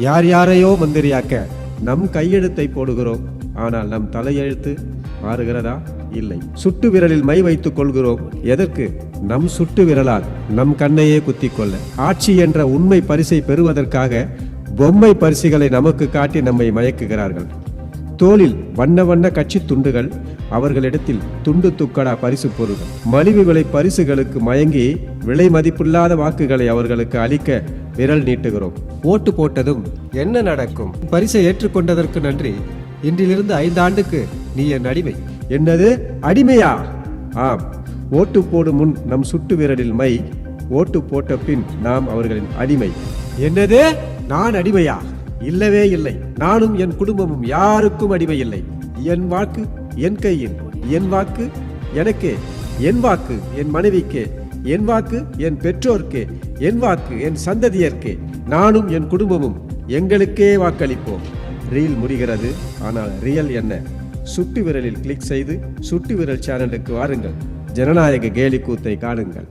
யார் யாரையோ மந்திரியாக்க நம் கையெழுத்தை போடுகிறோம், ஆனால் நம் தலையெழுத்து மாறுகிறதா? இல்லை. சுட்டு விரலில் மை வைத்துக் கொள்கிறோம். எதற்கு? நம் சுட்டு விரலால் நம் கண்ணையே குத்திக் கொள்ள. ஆட்சி என்ற உண்மை பரிசை பெறுவதற்காக பொம்மை பரிசுகளை நமக்கு காட்டி நம்மை மயக்குகிறார்கள். தோளில் வண்ண வண்ண கட்சி துண்டுகள், அவர்களிடத்தில் துண்டு துக்கடா பரிசு பொருள்கள். மலிவு விலை பரிசுகளுக்கு மயங்கி விலை மதிப்பில்லாத வாக்குகளை அவர்களுக்கு அளிக்க விரல் நீட்டுகிறோம். ஓட்டு போட்டதும் என்ன நடக்கும்? பரிசை ஏற்றுக்கொண்டதற்கு நன்றி. இன்றிலிருந்து 5 ஆண்டுக்கு நீ என் அடிமை. என்னது, அடிமையா? ஆம். ஓட்டு போடும் முன் நம் சுட்டு விரலில் மை, ஓட்டு போட்ட பின் நாம் அவர்களின் அடிமை. என்னது, நான் அடிமையா? இல்லவே இல்லை. நானும் என் குடும்பமும் யாருக்கும் அடிமை இல்லை. என் வாக்கு என் கையில். என் வாக்கு எனக்கே. என் வாக்கு என் மனைவிக்கே. என் வாக்கு என் பெற்றோர்க்கே. என் வாக்கு என் சந்ததியர்க்கே. நானும் என் குடும்பமும் எங்களுக்கே வாக்களிப்போம். ரீல் முடிகிறது, ஆனால் ரியல் என்ன? சுட்டு விரலில் கிளிக் செய்து சுட்டு விரல் சேனலுக்கு வாருங்கள். ஜனநாயக கேலி கூத்தை காணுங்கள்.